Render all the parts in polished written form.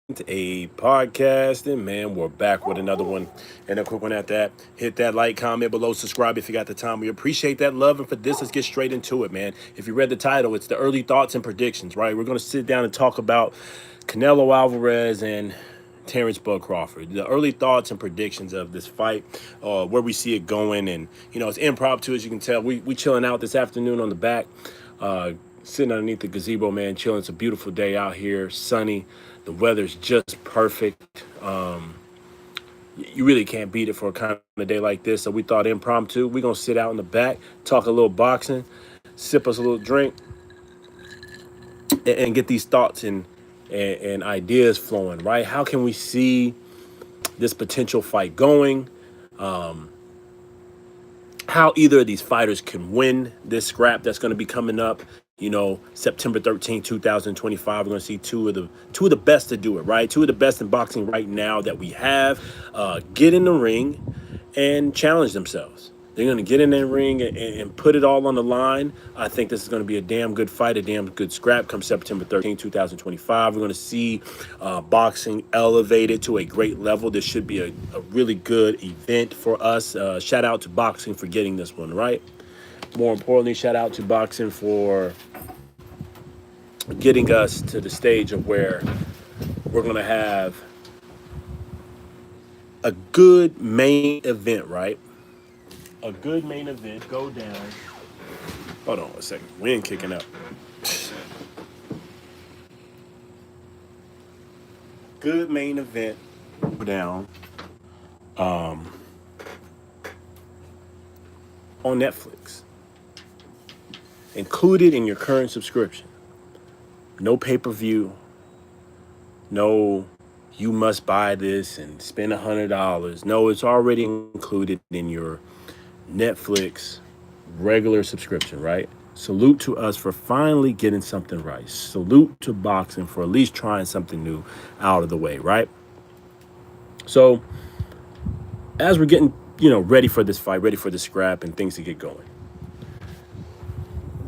a podcast, and man, we're back with another one. And a quick one at that. Hit that like, comment below, subscribe if you got the time. We appreciate that love. And for this, let's get straight into it, man. If you read the title, it's the early thoughts and predictions, right? We're going to sit down and talk about Canelo Alvarez and Terrence Bud Crawford. The early thoughts and predictions of this fight, where we see it going. And, it's impromptu, as you can tell. We chilling out this afternoon on the back, sitting underneath the gazebo, man, chilling. It's a beautiful day out here, sunny. The weather's just perfect. You really can't beat it for a kind of day like this. So we thought impromptu. We're going to sit out in the back, talk a little boxing, sip us a little drink, and get these thoughts and ideas flowing, right? How can we see this potential fight going? How either of these fighters can win this scrap that's going to be coming up. September 13, 2025, we're going to see two of the best to do it, right? Two of the best in boxing right now that we have get in the ring and challenge themselves. They're going to get in that ring and put it all on the line. I think this is going to be a damn good fight, a damn good scrap come September 13, 2025. We're going to see boxing elevated to a great level. This should be a really good event for us. Shout out to boxing for getting this one, right? More importantly, shout out to boxing for getting us to the stage of where we're going to have a good main event, right? A good main event go down. Hold on a second. Wind kicking up. Good main event go down on Netflix. Included in your current subscription. No pay-per-view. No, you must buy this and spend $100. No, it's already included in your Netflix regular subscription, right? Salute to us for finally getting something right. Salute to boxing for at least trying something new out of the way, right? So as we're getting, ready for this fight, ready for the scrap and things to get going,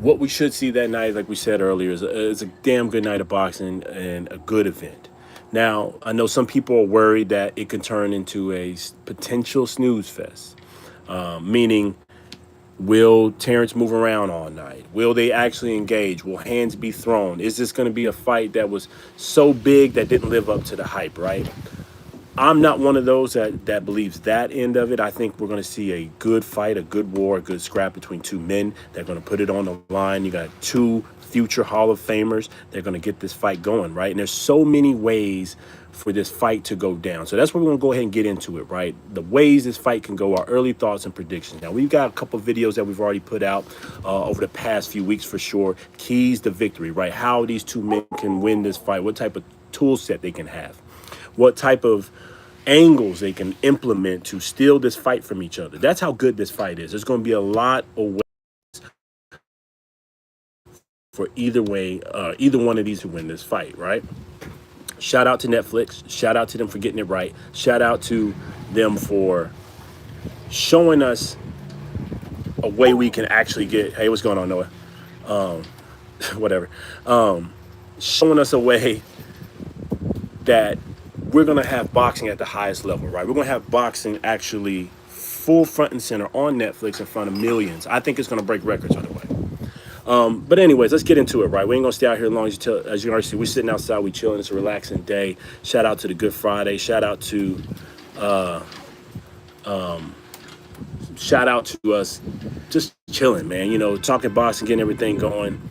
what we should see that night, like we said earlier, is a damn good night of boxing and a good event. Now, I know some people are worried that it can turn into a potential snooze fest, meaning will Terrence move around all night? Will they actually engage? Will hands be thrown? Is this going to be a fight that was so big that didn't live up to the hype, right? I'm not one of those that believes that end of it. I think we're going to see a good fight, a good war, a good scrap between two men. They're going to put it on the line. You got two future Hall of Famers. They're going to get this fight going, right? And there's so many ways for this fight to go down. So that's what we're going to go ahead and get into it, right? The ways this fight can go, our early thoughts and predictions. Now, we've got a couple of videos that we've already put out over the past few weeks for sure. Keys to victory, right? How these two men can win this fight, what type of tool set they can have, what type of angles they can implement to steal this fight from each other. That's how good this fight is. There's going to be a lot of ways for either one of these to win this fight, right? Shout out to Netflix. Shout out to them for getting it right. Shout out to them for showing us a way we can actually get, hey, what's going on, Noah? Whatever. Showing us a way that we're going to have boxing at the highest level, right? We're going to have boxing actually full front and center on Netflix in front of millions. I think it's going to break records on the way. But anyways, let's get into it, right? We ain't going to stay out here long. As you can already see, we're sitting outside. We chilling. It's a relaxing day. Shout out to the Good Friday. Shout out to us just chilling, man. Talking boxing, getting everything going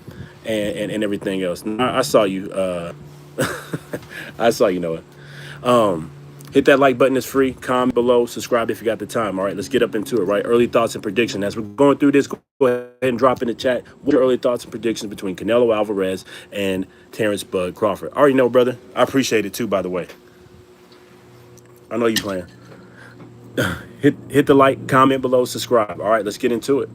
and everything else. I saw you. I saw you, Noah. Hit that like button. It's free. Comment below. Subscribe if you got the time. All right, let's get up into it, right? Early thoughts and predictions. As we're going through this, go ahead and drop in the chat. What are your early thoughts and predictions between Canelo Alvarez and Terrence Bud Crawford? I already know, brother. I appreciate it too, by the way. I know you playing. Hit the like, comment below, subscribe. All right, let's get into it.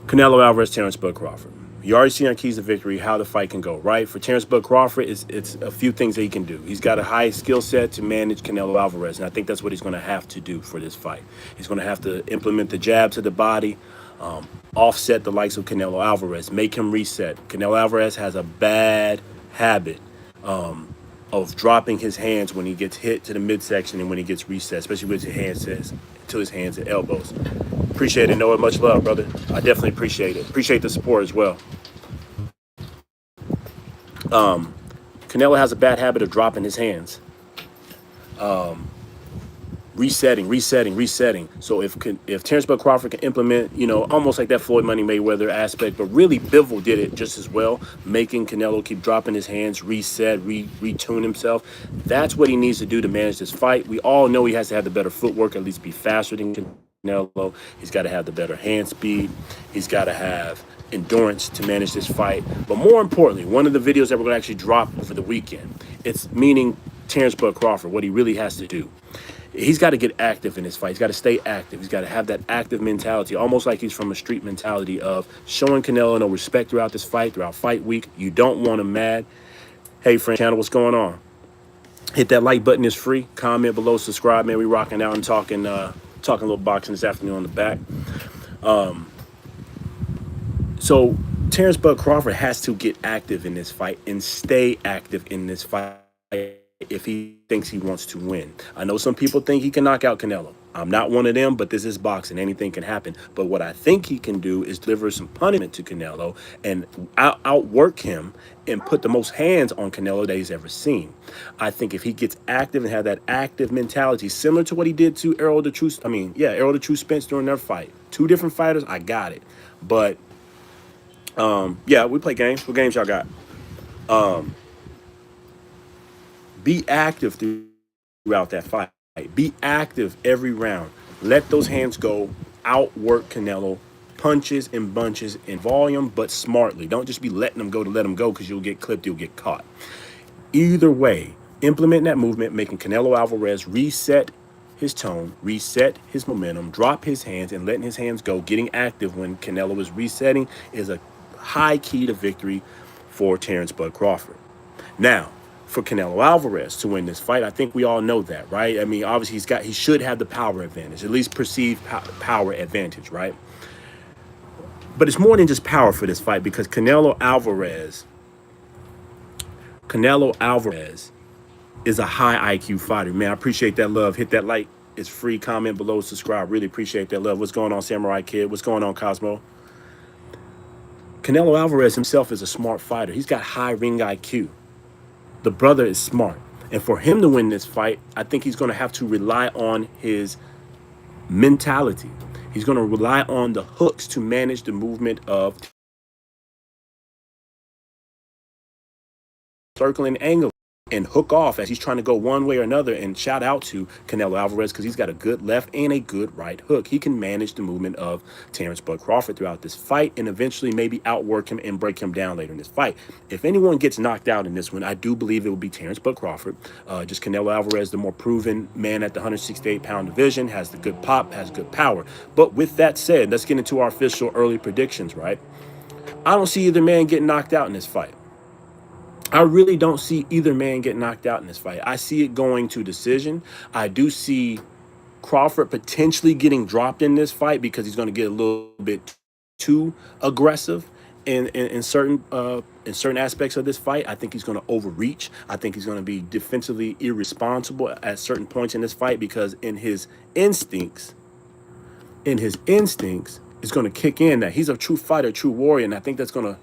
Canelo Alvarez, Terrence Bud Crawford. You already see on Keys to Victory how the fight can go, right? For Terrence Bud Crawford, it's a few things that he can do. He's got a high skill set to manage Canelo Alvarez, and I think that's what he's going to have to do for this fight. He's going to have to implement the jab to the body, offset the likes of Canelo Alvarez, make him reset. Canelo Alvarez has a bad habit of dropping his hands when he gets hit to the midsection and when he gets reset, especially with his hands to his hands and elbows. Appreciate it, Noah. Much love, brother. I definitely appreciate it. Appreciate the support as well. Canelo has a bad habit of dropping his hands, resetting. So if Terrence Bud Crawford can implement, almost like that Floyd Money Mayweather aspect, but really Bivol did it just as well, making Canelo keep dropping his hands, reset, retune himself. That's what he needs to do to manage this fight. We all know he has to have the better footwork, at least be faster than Canelo. He's got to have the better hand speed. He's got to have endurance to manage this fight. But more importantly, one of the videos that we're going to actually drop over the weekend, it's meaning Terrence Bud Crawford, what he really has to do. He's got to get active in his fight. He's got to stay active. He's got to have that active mentality, almost like he's from a street mentality of showing Canelo no respect throughout this fight, throughout fight week. You don't want him mad. Hey, friend channel, what's going on? Hit that like button. Is free. Comment below, subscribe, man. We rocking out and talking a little boxing this afternoon on the back. So Terrence Bud Crawford has to get active in this fight and stay active in this fight if he thinks he wants to win. I know some people think he can knock out Canelo. I'm not one of them, but this is boxing. Anything can happen. But what I think he can do is deliver some punishment to Canelo and outwork him and put the most hands on Canelo that he's ever seen. I think if he gets active and have that active mentality, similar to what he did to Errol the True Spence during their fight. Two different fighters, I got it. But yeah, we play games. What games y'all got? Be active throughout that fight. Be active every round. Let those hands go. Outwork Canelo. Punches and bunches in volume, but smartly. Don't just be letting them go to let them go because you'll get clipped, you'll get caught. Either way, implementing that movement, making Canelo Alvarez reset his tone, reset his momentum, drop his hands, and letting his hands go, getting active when Canelo is resetting is a high key to victory for Terrence Bud Crawford. Now, for Canelo Alvarez to win this fight, I think we all know that, right? I mean, obviously he should have the power advantage, at least perceived power advantage, right? But it's more than just power for this fight because Canelo Alvarez is a high IQ fighter. Man, I appreciate that love. Hit that like. It's free. Comment below, subscribe. Really appreciate that love. What's going on, Samurai Kid? What's going on, Cosmo? Canelo Alvarez himself is a smart fighter. He's got high ring IQ. The brother is smart. And for him to win this fight, I think he's going to have to rely on his mentality. He's going to rely on the hooks to manage the movement of circling angle and hook off as he's trying to go one way or another. And shout out to Canelo Alvarez because he's got a good left and a good right hook. He can manage the movement of Terrence Bud Crawford throughout this fight and eventually maybe outwork him and break him down later in this fight. If anyone gets knocked out in this one, I do believe it will be Terrence Bud Crawford. Just Canelo Alvarez, the more proven man at the 168-pound division, has the good pop, has good power. But with that said, let's get into our official early predictions, right? I don't see either man getting knocked out in this fight. I really don't see either man get knocked out in this fight. I see it going to decision. I do see Crawford potentially getting dropped in this fight because he's going to get a little bit too aggressive in certain aspects of this fight. I think he's going to overreach. I think he's going to be defensively irresponsible at certain points in this fight because in his instincts, is going to kick in that he's a true fighter, true warrior, and I think that's going to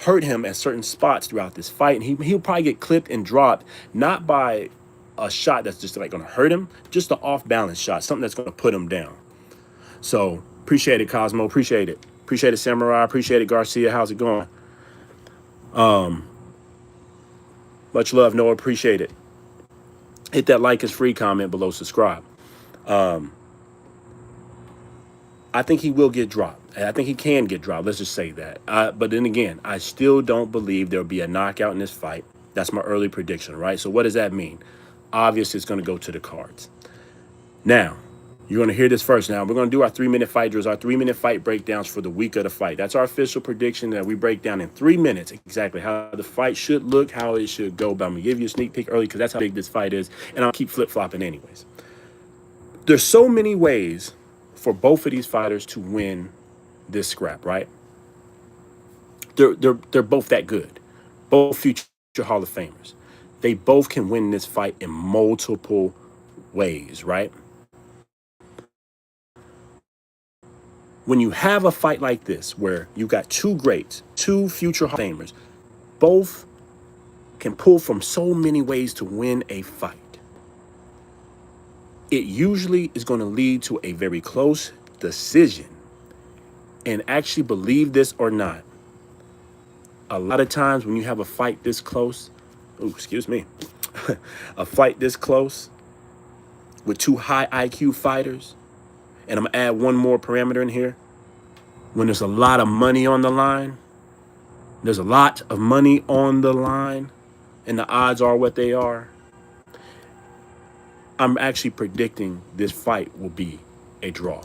hurt him at certain spots throughout this fight. And he'll probably get clipped and dropped, not by a shot that's just like going to hurt him, just an off-balance shot, something that's going to put him down. So appreciate it, Cosmo. Appreciate it. Appreciate it, Samurai. Appreciate it, Garcia. How's it going? Much love, Noah. Appreciate it. Hit that like is free, comment below, subscribe. I think he will get dropped. I think he can get dropped. Let's just say that. But then again, I still don't believe there'll be a knockout in this fight. That's my early prediction, right? So what does that mean? Obviously, it's going to go to the cards. Now, you're going to hear this first. Now, we're going to do our 3-minute fight drills, our 3-minute fight breakdowns for the week of the fight. That's our official prediction that we break down in 3 minutes exactly how the fight should look, how it should go. But I'm going to give you a sneak peek early because that's how big this fight is. And I'll keep flip-flopping anyways. There's so many ways for both of these fighters to win this scrap, right? They're both that good. Both future Hall of Famers. They both can win this fight in multiple ways, right? When you have a fight like this, where you got two greats, two future Hall of Famers, both can pull from so many ways to win a fight, it usually is going to lead to a very close decision. And actually, believe this or not, a lot of times when you have a fight this close, oh, excuse me, a fight this close with two high IQ fighters, and I'm gonna add one more parameter in here. When there's a lot of money on the line, there's a lot of money on the line, and the odds are what they are. I'm actually predicting this fight will be a draw.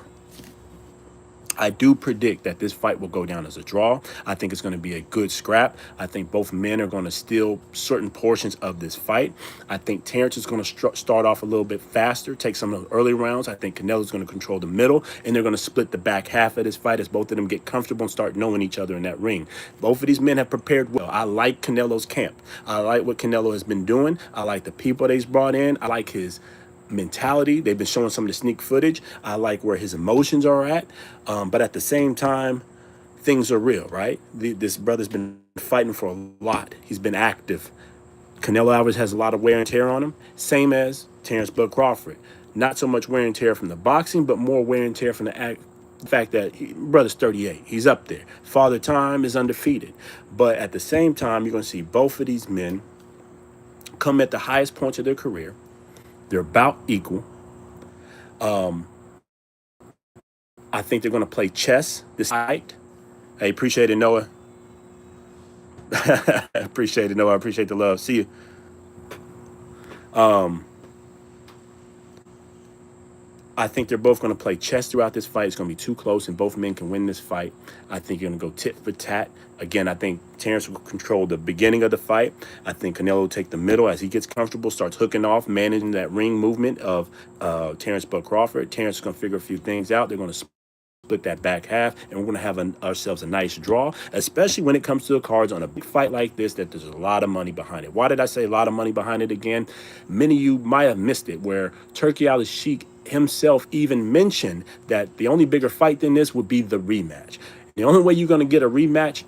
I do predict that this fight will go down as a draw. I think it's going to be a good scrap. I think both men are going to steal certain portions of this fight. I think Terrence is going to start off a little bit faster, take some of those early rounds. I think Canelo is going to control the middle, and they're going to split the back half of this fight as both of them get comfortable and start knowing each other in that ring. Both of these men have prepared well. I like Canelo's camp. I like what Canelo has been doing. I like the people that he's brought in. I like his mentality. They've been showing some of the sneak footage. I like where his emotions are at. But at the same time, things are real, right? This brother's been fighting for a lot. He's been active. Canelo Alvarez has a lot of wear and tear on him, same as Terrence Crawford. Not so much wear and tear from the boxing, but more wear and tear from the fact that brother's 38. He's up there. Father Time is undefeated. But at the same time, you're going to see both of these men come at the highest points of their career. They're about equal. I think they're going to play chess this night. I appreciate it, Noah. Appreciate it, Noah. I appreciate the love. See you. I think they're both going to play chess throughout this fight. It's going to be too close, and both men can win this fight. I think you're going to go tit for tat. Again, I think Terrence will control the beginning of the fight. I think Canelo will take the middle as he gets comfortable, starts hooking off, managing that ring movement of Terrence Crawford. Terrence is going to figure a few things out. They're going to split that back half, and we're going to have ourselves a nice draw, especially when it comes to the cards on a big fight like this, that there's a lot of money behind it. Why did I say a lot of money behind it again? Many of you might have missed it, where Turki Al-Sheikh himself even mentioned that the only bigger fight than this would be the rematch. The only way you're going to get a rematch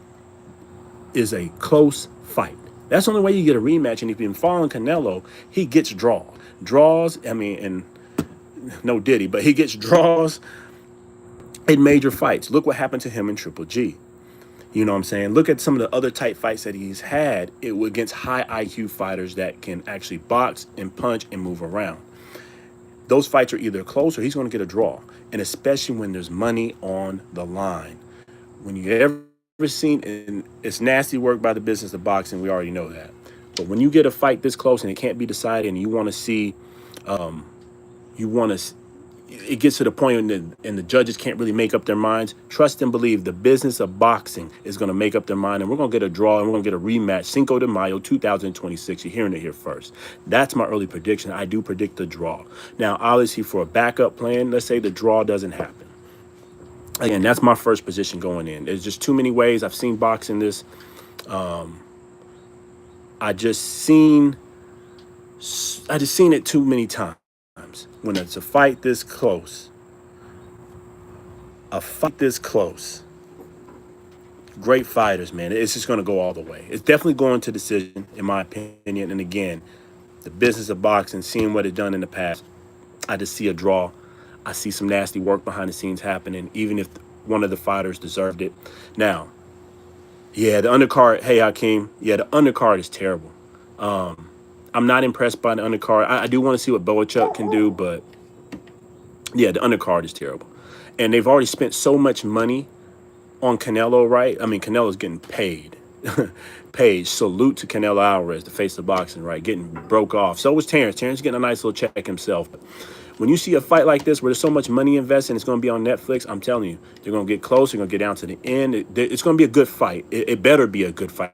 is a close fight. That's the only way you get a rematch. And if you've been following Canelo, he gets draws. I mean, and no Diddy, but he gets draws in major fights. Look what happened to him in Triple G. You know what I'm saying? Look at some of the other tight fights that he's had against high IQ fighters that can actually box and punch and move around. Those fights are either close or he's going to get a draw. And especially when there's money on the line. When you ever seen, and it's nasty work by the business of boxing, we already know that. But when you get a fight this close and it can't be decided, and you want to see, it gets to the point and the judges can't really make up their minds. Trust and believe the business of boxing is going to make up their mind, and we're going to get a draw, and we're going to get a rematch. Cinco de Mayo 2026. You're hearing it here first. That's my early prediction. I do predict the draw. Now, obviously, for a backup plan, let's say the draw doesn't happen. Again, that's my first position going in. There's just too many ways. I've seen boxing this. I just seen it too many times. When it's a fight this close, great fighters, man. It's just going to go all the way. It's definitely going to decision, in my opinion. And again, the business of boxing, seeing what it's done in the past, I just see a draw. I see some nasty work behind the scenes happening, even if one of the fighters deserved it. Now, yeah, the undercard, hey, Hakeem, yeah, the undercard is terrible. I'm not impressed by the undercard. I do want to see what Boachuk can do, but yeah, the undercard is terrible. And they've already spent so much money on Canelo, right? I mean, Canelo's getting paid. Paid. Salute to Canelo Alvarez, the face of boxing, right? Getting broke off. So was Terrence. Terrence getting a nice little check himself. But when you see a fight like this where there's so much money invested and it's going to be on Netflix, I'm telling you, they're going to get close. They're going to get down to the end. It's going to be a good fight. It better be a good fight.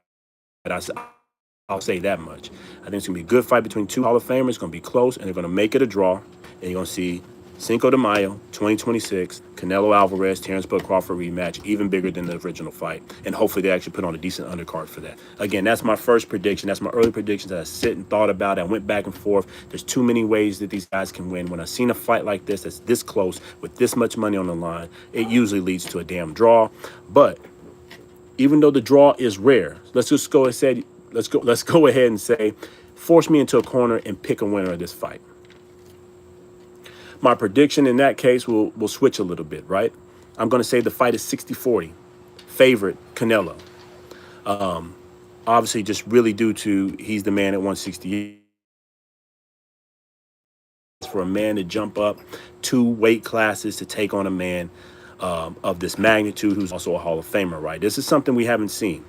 I'll say that much. I think it's going to be a good fight between two Hall of Famers. It's going to be close, and they're going to make it a draw. And you're going to see Cinco de Mayo, 2026, Canelo Alvarez, Terrence Bud Crawford rematch, even bigger than the original fight. And hopefully they actually put on a decent undercard for that. Again, that's my first prediction. That's my early predictions that I sit and thought about. I went back and forth. There's too many ways that these guys can win. When I've seen a fight like this that's this close with this much money on the line, it usually leads to a damn draw. But even though the draw is rare, let's go ahead and say, force me into a corner and pick a winner of this fight. My prediction in that case will switch a little bit, right? I'm going to say the fight is 60-40, favorite Canelo. Obviously, just really due to he's the man at 168. For a man to jump up 2 weight classes to take on a man of this magnitude, who's also a Hall of Famer, right? This is something we haven't seen.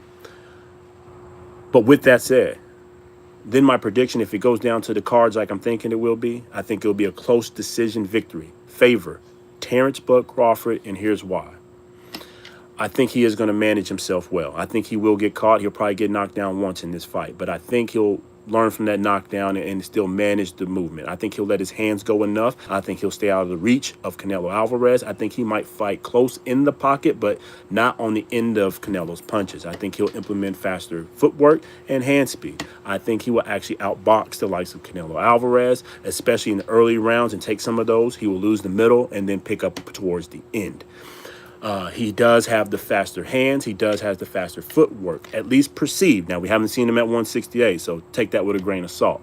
But with that said, then my prediction, if it goes down to the cards like I'm thinking it will be, I think it'll be a close decision victory. Favor Terrence Bud Crawford, and here's why. I think he is going to manage himself well. I think he will get caught. He'll probably get knocked down once in this fight, but I think he'll learn from that knockdown and still manage the movement. I think he'll let his hands go enough. I think he'll stay out of the reach of Canelo Alvarez. I think he might fight close in the pocket, but not on the end of Canelo's punches. I think he'll implement faster footwork and hand speed. I think he will actually outbox the likes of Canelo Alvarez, especially in the early rounds, and take some of those. He will lose the middle and then pick up towards the end. He does have the faster hands. He does have the faster footwork, at least perceived. Now, we haven't seen him at 168, so take that with a grain of salt.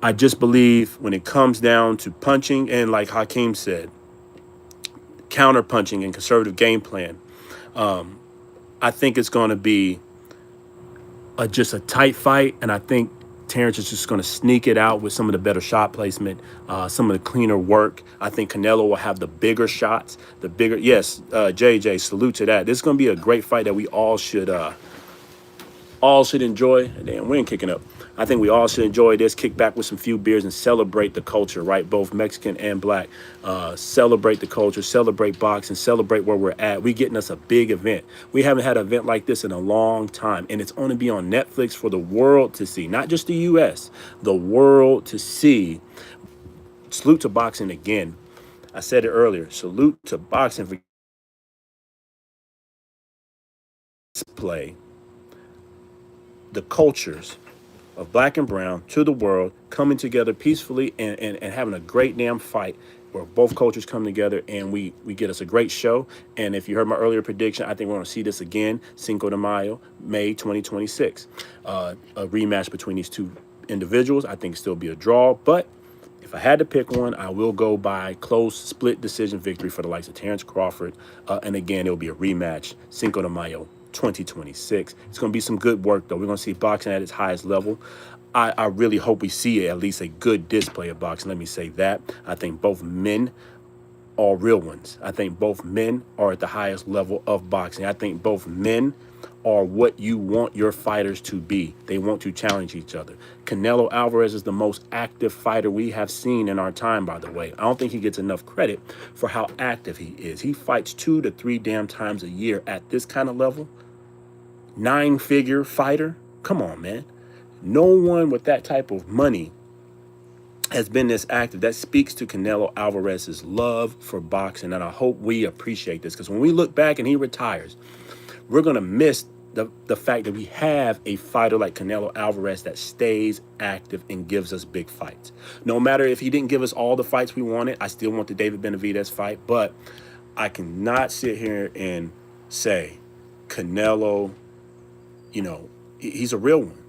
I just believe when it comes down to punching, and like Hakeem said, counter punching and conservative game plan, I think it's going to be just a tight fight, and I think Terrence is just going to sneak it out with some of the better shot placement, some of the cleaner work. I think Canelo will have the bigger shots, yes, JJ, salute to that. This is going to be a great fight that we all should enjoy. Damn, wind kicking up. I think we all should enjoy this, kick back with some few beers and celebrate the culture, right? Both Mexican and black. Celebrate the culture, celebrate boxing, celebrate where we're at. We getting us a big event. We haven't had an event like this in a long time, and it's going to be on Netflix for the world to see, not just the U.S., the world to see. Salute to boxing again. I said it earlier. Salute to boxing for display the cultures of black and brown to the world, coming together peacefully and having a great damn fight where both cultures come together and we get us a great show. And if you heard my earlier prediction, I think we're going to see this again, Cinco de Mayo, May 2026. A rematch between these two individuals. I think still be a draw, but if I had to pick one, I will go by close split decision victory for the likes of Terrence Crawford. And again, it'll be a rematch, Cinco de Mayo 2026. It's going to be some good work, though. We're going to see boxing at its highest level. I really hope we see at least a good display of boxing. Let me say that. I think both men are real ones. I think both men are at the highest level of boxing. I think both men are what you want your fighters to be. They want to challenge each other. Canelo Alvarez is the most active fighter we have seen in our time, by the way. I don't think he gets enough credit for how active he is. He fights 2 to 3 damn times a year at this kind of level. 9-figure fighter. Come on, man. No one with that type of money has been this active. That speaks to Canelo Alvarez's love for boxing, and I hope we appreciate this, because when we look back and he retires, we're going to miss the fact that we have a fighter like Canelo Alvarez that stays active and gives us big fights. No matter if he didn't give us all the fights we wanted, I still want the David Benavidez fight, but I cannot sit here and say Canelo, he's a real one.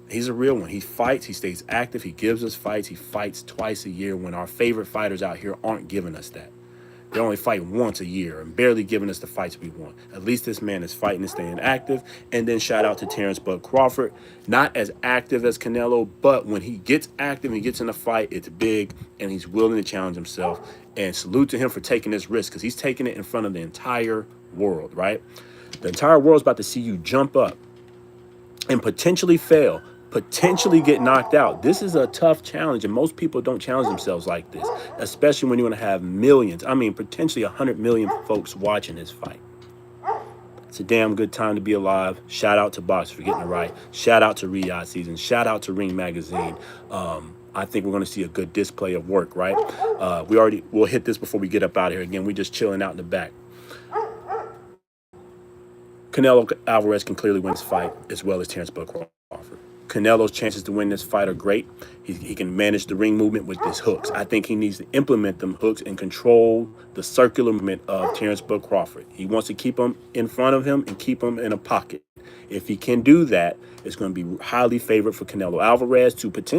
He's a real one. He fights. He stays active. He gives us fights. He fights twice a year when our favorite fighters out here aren't giving us that. They're only fighting once a year and barely giving us the fights we want. At least this man is fighting and staying active. And then shout out to Terrence Bud Crawford. Not as active as Canelo, but when he gets active and he gets in a fight, it's big and he's willing to challenge himself. And salute to him for taking this risk, because he's taking it in front of the entire world, right? The entire world's about to see you jump up and potentially fail, potentially get knocked out. This is a tough challenge, and most people don't challenge themselves like this, especially when you're going to have millions, potentially 100 million folks watching this fight. It's a damn good time to be alive. Shout out to Box for getting it right. Shout out to Riyadh Season. Shout out to Ring Magazine. I think we're going to see a good display of work, right? We'll hit this before we get up out of here. Again, we're just chilling out in the back. Canelo Alvarez can clearly win this fight as well as Terrence Bud Crawford. Canelo's chances to win this fight are great. He can manage the ring movement with his hooks. I think he needs to implement them hooks and control the circular movement of Terrence Bud Crawford. He wants to keep him in front of him and keep him in a pocket. If he can do that, it's going to be highly favored for Canelo Alvarez to potentially